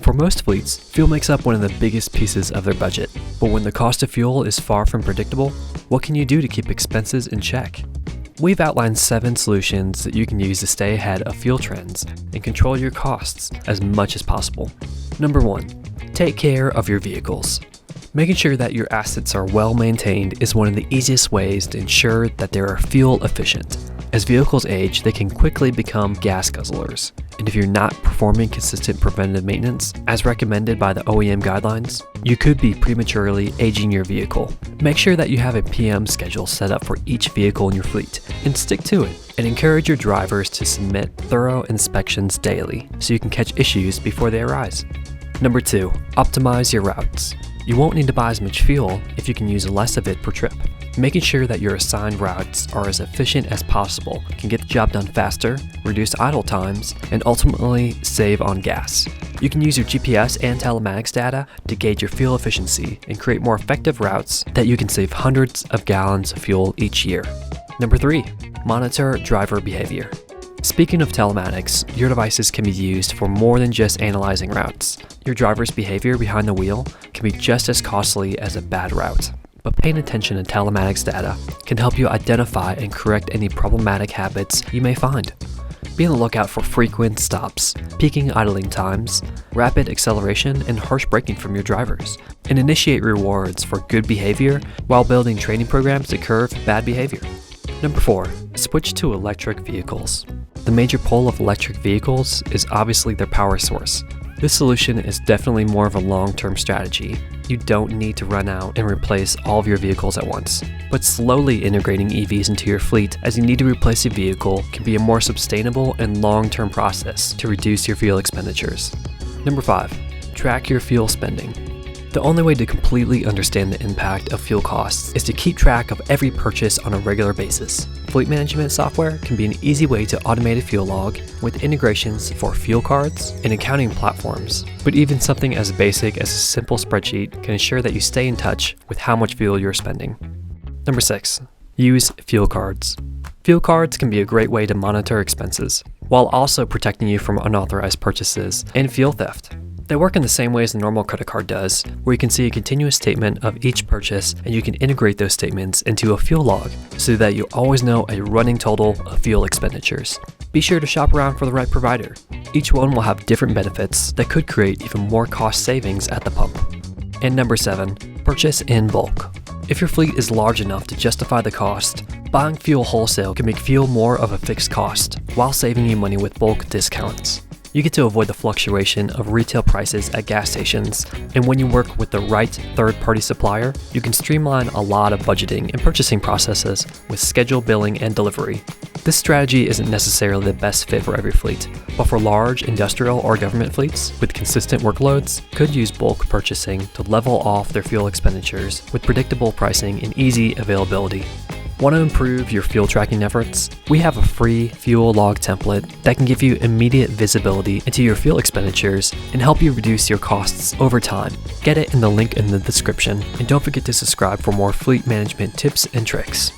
For most fleets, fuel makes up one of the biggest pieces of their budget. But when the cost of fuel is far from predictable, what can you do to keep expenses in check? We've outlined 7 solutions that you can use to stay ahead of fuel trends and control your costs as much as possible. Number 1, take care of your vehicles. Making sure that your assets are well maintained is one of the easiest ways to ensure that they are fuel efficient. As vehicles age, they can quickly become gas guzzlers. And if you're not performing consistent preventative maintenance, as recommended by the OEM guidelines, you could be prematurely aging your vehicle. Make sure that you have a PM schedule set up for each vehicle in your fleet, and stick to it. And encourage your drivers to submit thorough inspections daily, so you can catch issues before they arise. Number 2, optimize your routes. You won't need to buy as much fuel if you can use less of it per trip. Making sure that your assigned routes are as efficient as possible can get the job done faster, reduce idle times, and ultimately save on gas. You can use your GPS and telematics data to gauge your fuel efficiency and create more effective routes that you can save hundreds of gallons of fuel each year. Number 3, monitor driver behavior. Speaking of telematics, your devices can be used for more than just analyzing routes. Your driver's behavior behind the wheel can be just as costly as a bad route. But paying attention to telematics data can help you identify and correct any problematic habits you may find. Be on the lookout for frequent stops, peaking idling times, rapid acceleration, and harsh braking from your drivers, and initiate rewards for good behavior while building training programs to curb bad behavior. Number 4, switch to electric vehicles. The major pull of electric vehicles is obviously their power source. This solution is definitely more of a long-term strategy. You don't need to run out and replace all of your vehicles at once. But slowly integrating EVs into your fleet as you need to replace a vehicle can be a more sustainable and long-term process to reduce your fuel expenditures. Number 5, track your fuel spending. The only way to completely understand the impact of fuel costs is to keep track of every purchase on a regular basis. Fleet management software can be an easy way to automate a fuel log with integrations for fuel cards and accounting platforms. But even something as basic as a simple spreadsheet can ensure that you stay in touch with how much fuel you're spending. Number 6, use fuel cards. Fuel cards can be a great way to monitor expenses, while also protecting you from unauthorized purchases and fuel theft. They work in the same way as a normal credit card does, where you can see a continuous statement of each purchase and you can integrate those statements into a fuel log so that you always know a running total of fuel expenditures. Be sure to shop around for the right provider. Each one will have different benefits that could create even more cost savings at the pump. And number 7, purchase in bulk. If your fleet is large enough to justify the cost, buying fuel wholesale can make fuel more of a fixed cost while saving you money with bulk discounts. You get to avoid the fluctuation of retail prices at gas stations, and when you work with the right third-party supplier, you can streamline a lot of budgeting and purchasing processes with scheduled billing and delivery. This strategy isn't necessarily the best fit for every fleet, but for large industrial or government fleets with consistent workloads, could use bulk purchasing to level off their fuel expenditures with predictable pricing and easy availability. Want to improve your fuel tracking efforts? We have a free fuel log template that can give you immediate visibility into your fuel expenditures and help you reduce your costs over time. Get it in the link in the description, and don't forget to subscribe for more fleet management tips and tricks.